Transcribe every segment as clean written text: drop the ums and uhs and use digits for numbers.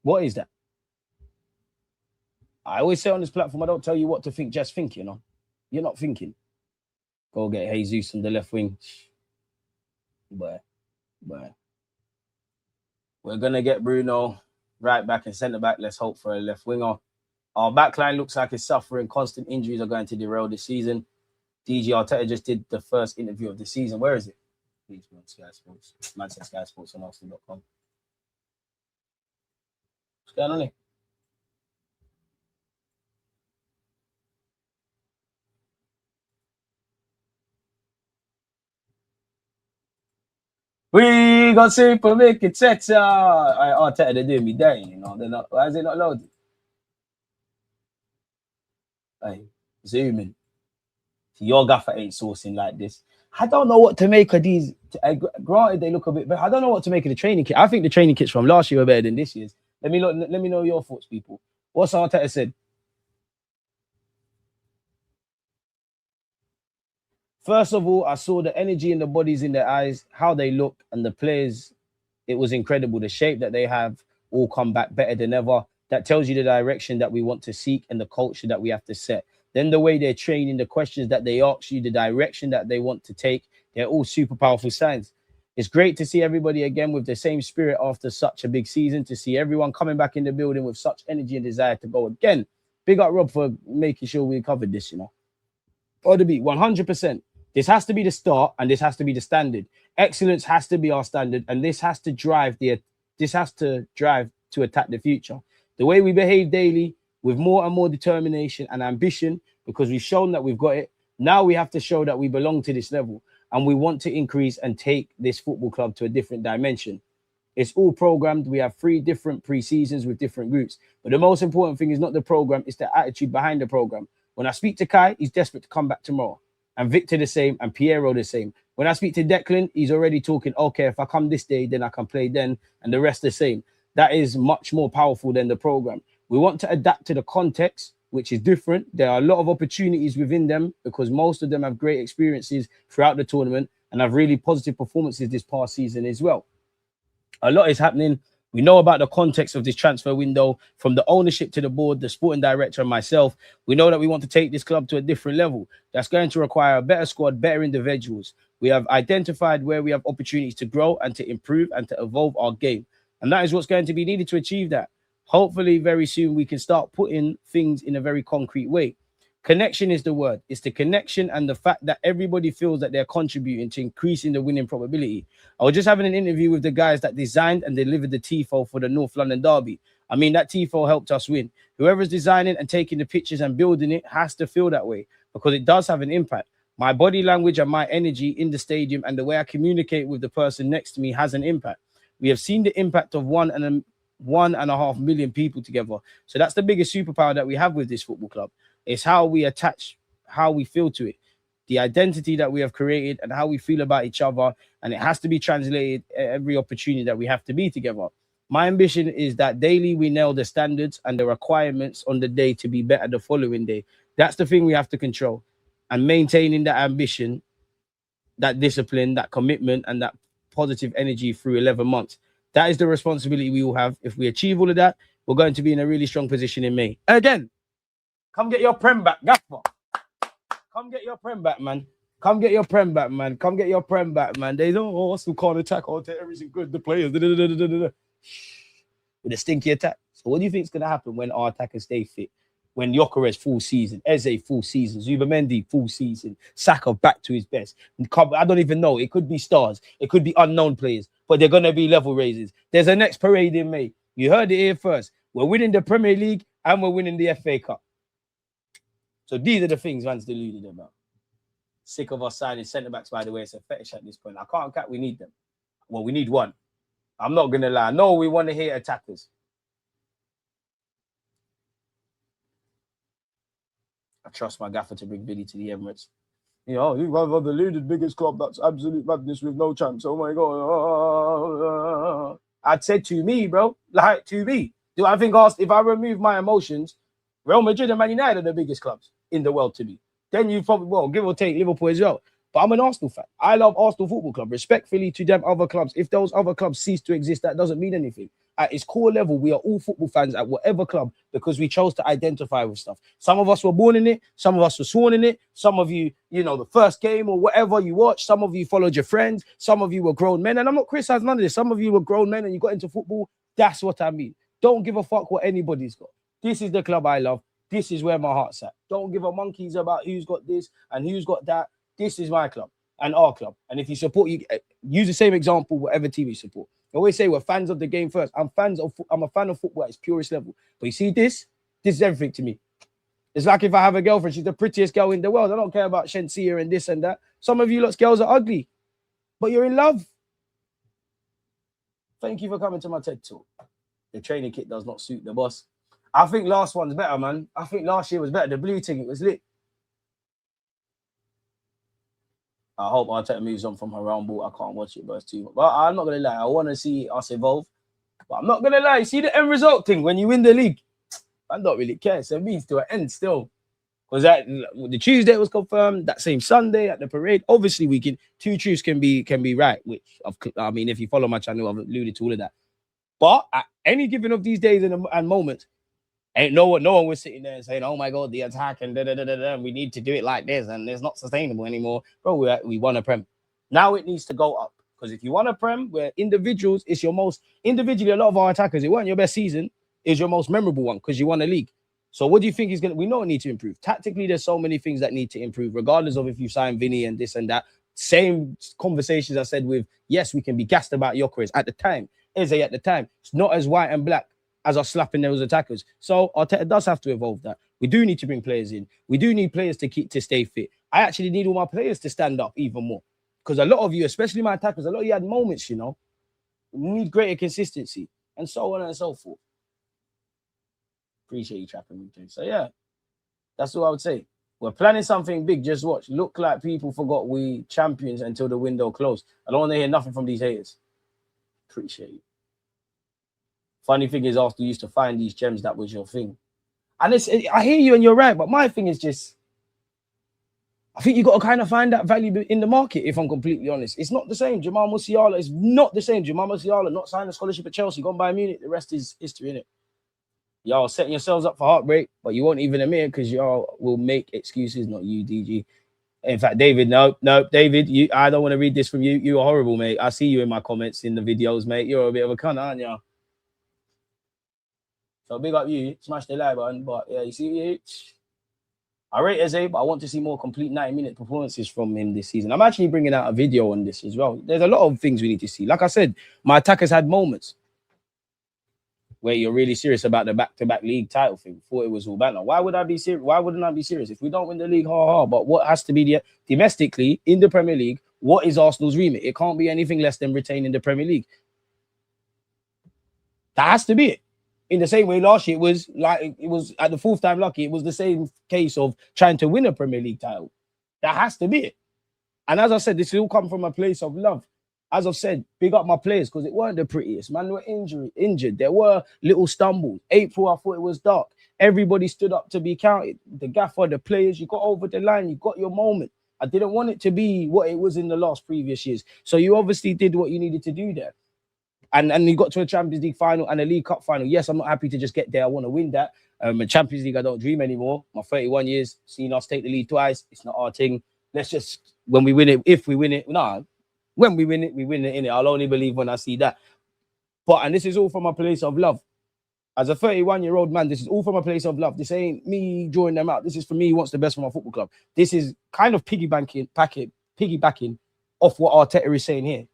What is that? I always say on this platform, I don't tell you what to think, just think, you know. You're not thinking. Go get Jesus on the left wing. But we're going to get Bruno right back and centre back. Let's hope for a left winger. Our backline looks like it's suffering. Constant injuries are going to derail this season. DG Arteta just did the first interview of the season. Where is it? Please, man, Sky Sports. Man said Sky Sports on Arsenal.com. What's going on here? We got super make it set. Arteta, they're doing me down, you know. They're not. Why is it not loaded? Hey, zooming. Your gaffer ain't sourcing like this. I don't know what to make of these. Granted, they look a bit better. I don't know what to make of the training kit. I think the training kits from last year were better than this year's. Let me know your thoughts, people. What's Arteta said? First of all, I saw the energy in the bodies in their eyes, how they look, and the players. It was incredible. The shape that they have all come back better than ever. That tells you the direction that we want to seek and the culture that we have to set. Then the way they're training, the questions that they ask you, the direction that they want to take, they're all super powerful signs. It's great to see everybody again with the same spirit after such a big season, to see everyone coming back in the building with such energy and desire to go again. Big up Rob for making sure we covered this, you know. Or the beat, 100%. This has to be the start, and this has to be the standard. Excellence has to be our standard, and this has to drive to attack the future. The way we behave daily with more and more determination and ambition, because we've shown that we've got it. Now we have to show that we belong to this level, and we want to increase and take this football club to a different dimension. It's all programmed. We have 3 different pre-seasons with different groups. But the most important thing is not the program, it's the attitude behind the program. When I speak to Kai, he's desperate to come back tomorrow. And Victor the same, and Piero the same. When I speak to Declan, he's already talking, okay, if I come this day, then I can play then, and the rest the same. That is much more powerful than the program. We want to adapt to the context, which is different. There are a lot of opportunities within them because most of them have great experiences throughout the tournament and have really positive performances this past season as well. A lot is happening. We know about the context of this transfer window, from the ownership to the board, the sporting director, and myself. We know that we want to take this club to a different level. That's going to require a better squad, better individuals. We have identified where we have opportunities to grow and to improve and to evolve our game. And that is what's going to be needed to achieve that. Hopefully, very soon, we can start putting things in a very concrete way. Connection is the word. It's the connection and the fact that everybody feels that they're contributing to increasing the winning probability. I was just having an interview with the guys that designed and delivered the TIFO for the North London Derby. I mean, that TIFO helped us win. Whoever's designing and taking the pictures and building it has to feel that way because it does have an impact. My body language and my energy in the stadium and the way I communicate with the person next to me has an impact. We have seen the impact of 1.5 million people together. So that's the biggest superpower that we have with this football club. It's how we attach, how we feel to it, the identity that we have created and how we feel about each other. And it has to be translated at every opportunity that we have to be together. My ambition is that daily we nail the standards and the requirements on the day to be better the following day. That's the thing we have to control. And maintaining that ambition, that discipline, that commitment, and that positive energy through 11 months. That is the responsibility we will have. If we achieve all of that, we're going to be in a really strong position in May. Again, come get your Prem back, Gaffer. Come get your Prem back, man. Come get your Prem back, man. Come get your Prem back, man. They don't, Arsenal can't attack. Everything good. The players. With a stinky attack. So what do you think is going to happen when our attackers stay fit? When Gyökeres full season, Eze full season, Zubamendi full season, Saka back to his best. I don't even know. It could be stars. It could be unknown players. But they're going to be level raises. There's a next parade in May. You heard it here first. We're winning the Premier League and we're winning the FA Cup. So these are the things man's deluded about. Sick of us signing centre-backs, by the way. It's a fetish at this point. I can't cap. We need them. Well, we need one. I'm not going to lie. No, we want to hear attackers. I trust my gaffer to bring Billy to the Emirates. You know, you guys are the leading biggest club. That's absolute madness with no chance. Oh, my God. I'd say to me, bro. Like, to me. Do I think if I remove my emotions, Real Madrid and Man United are the biggest clubs in the world to me. Then you probably, well, give or take Liverpool as well. But I'm an Arsenal fan. I love Arsenal Football Club. Respectfully to them other clubs. If those other clubs cease to exist, that doesn't mean anything. at its core level, we are all football fans at whatever club because we chose to identify with stuff. Some of us were born in it. Some of us were sworn in it. Some of you, the first game or whatever you watched. Some of you followed your friends. Some of you were grown men. And I'm not criticizing none of this. Some of you were grown men and you got into football. That's what I mean. Don't give a fuck what anybody's got. This is the club I love. This is where my heart's at. Don't give a monkeys about who's got this and who's got that. This is my club and our club. And if you support, you use the same example, whatever team you support. I always say we're fans of the game first. I'm a fan of football at its purest level. But you see this is everything to me. It's like if I have a girlfriend, she's the prettiest girl in the world. I don't care about Shensia and this and that. Some of you lot's girls are ugly, but you're in love. Thank you for coming to my TED Talk. The training kit does not suit the boss. I think last one's better, man. I think last year was better. The blue thing, it was lit. I hope Arteta moves on from her round ball. I can't watch it, but it's too much. But I'm not going to lie. I want to see us evolve. But I'm not going to lie. You see the end result thing when you win the league? I don't really care. So it means to an end still. Because the Tuesday was confirmed. That same Sunday at the parade. Obviously, two truths can be right. Which, I mean, if you follow my channel, I've alluded to all of that. But at any given of these days and moments, no one was sitting there saying, "Oh my God, the attack and we need to do it like this and it's not sustainable anymore." Bro, we won a prem. Now it needs to go up because if you won a prem, where individuals, it's your most individually. A lot of our attackers, it weren't your best season. Is your most memorable one because you won a league. So what do you think is gonna? We know it needs to improve. Tactically, there's so many things that need to improve, regardless of if you sign Vinny and this and that. Same conversations I said with. Yes, we can be gassed about Gyökeres at the time. Eze at the time, it's not as white and black as us slapping those attackers. So Arteta does have to evolve that. We do need to bring players in. We do need players to stay fit. I actually need all my players to stand up even more. Because a lot of you, especially my attackers, a lot of you had moments, We need greater consistency. And so on and so forth. Appreciate you trapping me, too. So yeah, that's all I would say. We're planning something big. Just watch. Look like people forgot we champions until the window closed. I don't want to hear nothing from these haters. Appreciate you. Funny thing is, after you used to find these gems, that was your thing. And I hear you and you're right, but my thing is just, I think you got to kind of find that value in the market, if I'm completely honest. It's not the same. Jamal Musiala is not the same. Jamal Musiala not signed a scholarship at Chelsea, gone by Munich. The rest is history, innit? Y'all setting yourselves up for heartbreak, but you won't even admit it because y'all will make excuses, not you, DG. In fact, David, no, David, I don't want to read this from you. You are horrible, mate. I see you in my comments in the videos, mate. You're a bit of a cunt, aren't you? So big up you, smash the like button. But yeah, you see, I rate Eze, but I want to see more complete 90-minute performances from him this season. I'm actually bringing out a video on this as well. There's a lot of things we need to see. Like I said, my attackers had moments where you're really serious about the back-to-back league title thing. Thought it was all banter. Why would I be serious? Why wouldn't I be serious if we don't win the league? But what has to be domestically in the Premier League? What is Arsenal's remit? It can't be anything less than retaining the Premier League. That has to be it. In the same way, last year it was at the fourth time lucky. It was the same case of trying to win a Premier League title. That has to be it. And as I said, this will come from a place of love. As I've said, big up my players because it weren't the prettiest. Man, they were injured. There were little stumbles. April, I thought it was dark. Everybody stood up to be counted. The gaffer, the players, you got over the line. You got your moment. I didn't want it to be what it was in the last previous years. So you obviously did what you needed to do there. And you got to a Champions League final and a League Cup final. Yes, I'm not happy to just get there. I want to win that. A Champions League, I don't dream anymore. My 31 years, seen us take the lead twice. It's not our thing. Let's just, when we win it, if we win it, when we win it, innit? I'll only believe when I see that. And this is all from a place of love. As a 31-year-old man, this is all from a place of love. This ain't me drawing them out. This is for me, wants the best for my football club. This is kind of piggybacking off what Arteta is saying here.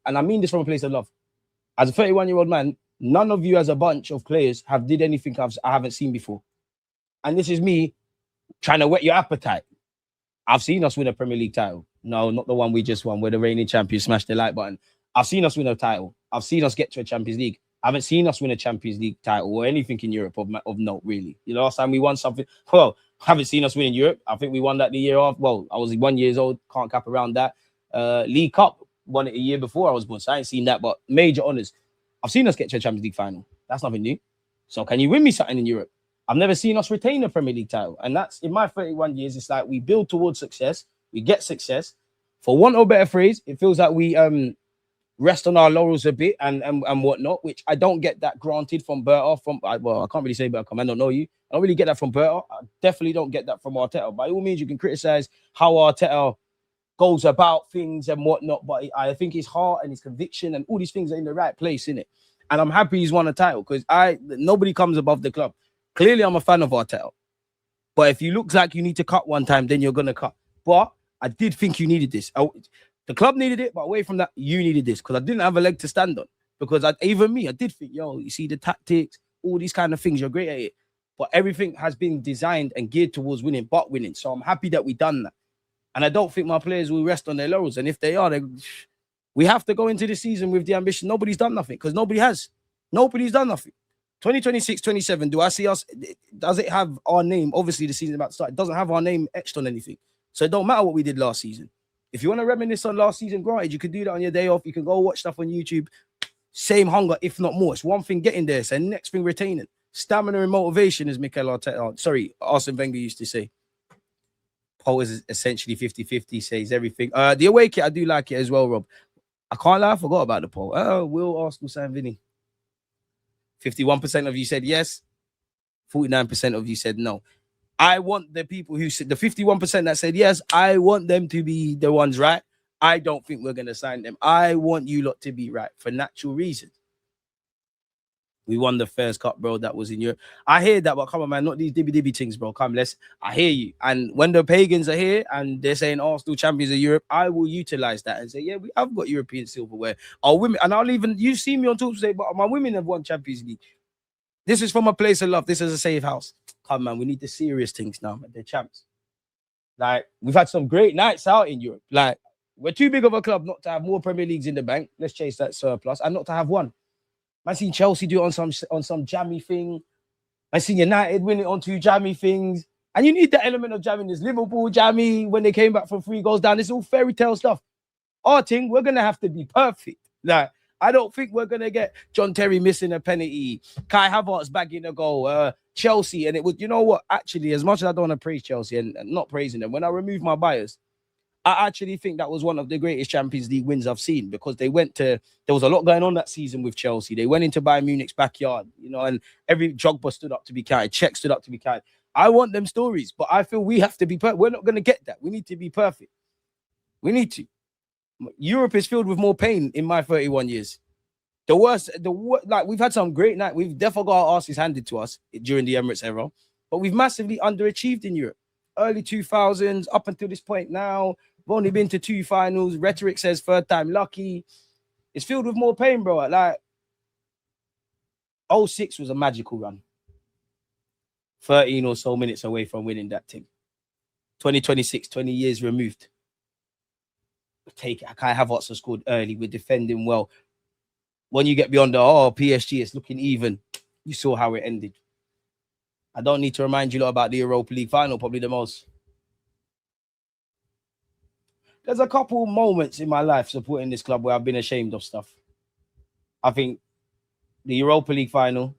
And I mean this from a place of love. As a 31-year-old man, none of you as a bunch of players did anything I haven't seen before. And this is me trying to whet your appetite. I've seen us win a Premier League title. No, not the one we just won. We're the reigning champions. Smash the like button. I've seen us win a title. I've seen us get to a Champions League. I haven't seen us win a Champions League title or anything in Europe of note, really. The last time we won something, I haven't seen us win in Europe. I think we won that the year after. Well, I was 1 year old. Can't cap around that. League Cup. Won it a year before I was born, so I ain't seen that, but major honours. I've seen us get to a Champions League final. That's nothing new. So can you win me something in Europe? I've never seen us retain a Premier League title. And that's, in my 31 years, it's like we build towards success. We get success. For want of a better phrase, it feels like we rest on our laurels a bit and whatnot, which I don't get that granted from Berta. Well, I can't really say Berta, I don't know you. I don't really get that from Berta. I definitely don't get that from Arteta. By all means, you can criticize how Arteta goes about things and whatnot, but I think his heart and his conviction and all these things are in the right place, in it. And I'm happy he's won a title because nobody comes above the club. Clearly, I'm a fan of Arteta. But if you look like you need to cut one time, then you're gonna cut. But I did think you needed this. The club needed it, but away from that, you needed this because I didn't have a leg to stand on. Because even me, I did think, yo, you see the tactics, all these kind of things, you're great at it. But everything has been designed and geared towards winning, but winning. So I'm happy that we done that. And I don't think my players will rest on their laurels. And if they are, we have to go into the season with the ambition. Nobody's done nothing because nobody has. Nobody's done nothing. 2026, 27, do I see us? Does it have our name? Obviously, the season about to start. It doesn't have our name etched on anything. So it don't matter what we did last season. If you want to reminisce on last season, granted, you could do that on your day off. You can go watch stuff on YouTube. Same hunger, if not more. It's one thing getting there. It's the next thing retaining. Stamina and motivation, as Arsene Wenger used to say. Poll is essentially 50-50, says everything. The away kit, I do like it as well, Rob. I can't lie, I forgot about the poll. Will Arsenal sign Vinny? 51% of you said yes. 49% of you said no. I want the people who said, the 51% that said yes, I want them to be the ones right. I don't think we're going to sign them. I want you lot to be right for natural reasons. We won the first cup, bro. That was in Europe. I hear that, but come on, man. Not these dibby things, bro. Come, I hear you. And when the pagans are here and they're saying Arsenal champions of Europe, I will utilize that and say, yeah, we have got European silverware. Our women, and I'll even, you see me on talk say, but my women have won Champions League. This is from a place of love. This is a safe house. Come, man. We need the serious things now, man. They're champs. Like, we've had some great nights out in Europe. Like, we're too big of a club not to have more Premier Leagues in the bank. Let's chase that surplus and not to have one. I seen Chelsea do it on some jammy thing. I seen United win it on 2 jammy things. And you need the element of jamming. There's Liverpool jammy when they came back from 3 goals down. It's all fairy tale stuff. Our thing, we're going to have to be perfect. Like, I don't think we're going to get John Terry missing a penalty, Kai Havertz bagging a goal, Chelsea. And it would, you know what? Actually, as much as I don't want to praise Chelsea and not praising them, when I remove my bias, I actually think that was one of the greatest Champions League wins I've seen because there was a lot going on that season with Chelsea. They went into Bayern Munich's backyard, and every Drogba stood up to be counted, Czech stood up to be counted. I want them stories, but I feel we have to be perfect. We're not going to get that. We need to be perfect. We need to. Europe is filled with more pain in my 31 years. Like we've had some great night. We've definitely got our asses handed to us during the Emirates era, but we've massively underachieved in Europe. Early 2000s, up until this point now, we've only been to 2 finals. Rhetoric says 3rd time lucky. It's filled with more pain, bro. Like, 06 was a magical run. 13 or so minutes away from winning that thing. 2026, 20 years removed. Take it. Kai Havertz has scored early. We're defending well. When you get beyond PSG, it's looking even. You saw how it ended. I don't need to remind you lot about the Europa League final, probably the most. There's a couple moments in my life supporting this club where I've been ashamed of stuff. I think the Europa League final,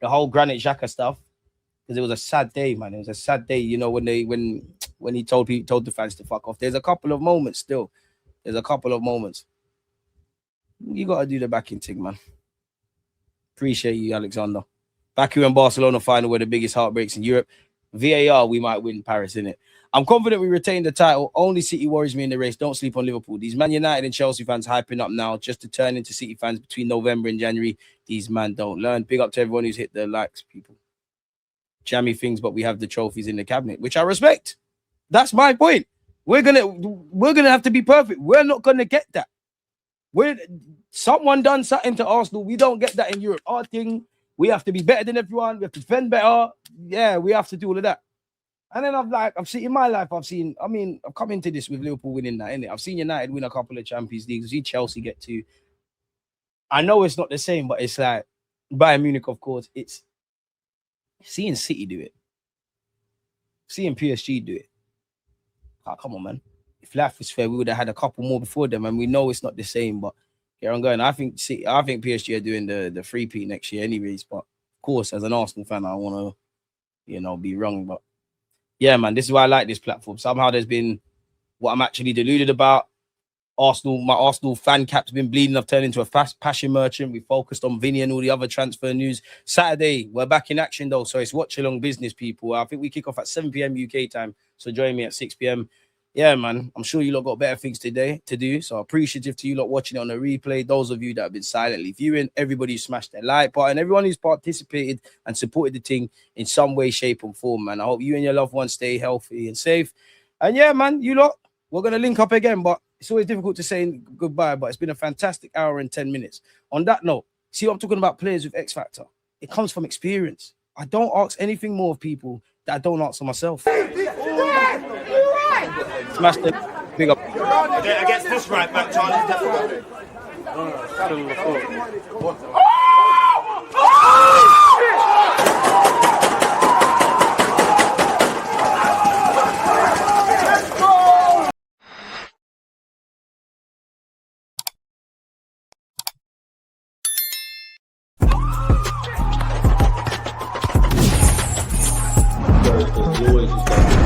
the whole Granit Xhaka stuff, because it was a sad day, man. It was a sad day, when he told the fans to fuck off. There's a couple of moments still. There's a couple of moments. You got to do the backing thing, man. Appreciate you, Alexander. Baku and Barcelona final were the biggest heartbreaks in Europe. VAR, we might win Paris, innit? I'm confident we retain the title. Only City worries me in the race. Don't sleep on Liverpool. These Man United and Chelsea fans hyping up now just to turn into City fans between November and January. These man don't learn. Big up to everyone who's hit the likes, people. Jammy things, but we have the trophies in the cabinet, which I respect. That's my point. We're gonna have to be perfect. We're not gonna get that. Someone done something to Arsenal. We don't get that in Europe. Our thing, we have to be better than everyone. We have to defend better. Yeah, we have to do all of that. And then I've seen in my life, I've come into this with Liverpool winning that, innit? I've seen United win a couple of Champions Leagues. I've seen Chelsea get 2. I know it's not the same, but it's like Bayern Munich, of course. It's seeing City do it. Seeing PSG do it. Oh, come on, man. If life was fair, we would have had a couple more before them, and we know it's not the same, but here I'm going. I think PSG are doing the 3P next year anyways, but of course, as an Arsenal fan, I want to, be wrong, but yeah, man, this is why I like this platform. Somehow there's been what I'm actually deluded about. Arsenal, my Arsenal fan cap's been bleeding. I've turned into a fast passion merchant. We focused on Vinny and all the other transfer news. Saturday, we're back in action though, so it's watch along business, people. I think we kick off at 7 p.m. UK time, so join me at 6 p.m. Yeah, man, I'm sure you lot got better things today to do. So appreciative to you lot watching it on the replay. Those of you that have been silently viewing, everybody who smashed their like button, everyone who's participated and supported the thing in some way, shape, and form, man. I hope you and your loved ones stay healthy and safe. And yeah, man, you lot, we're gonna link up again, but it's always difficult to say goodbye, but it's been a fantastic hour and 10 minutes. On that note, see what I'm talking about, players with X Factor. It comes from experience. I don't ask anything more of people that I don't answer myself. Smash them. Big up. Against this right back, Charlie, definitely. Always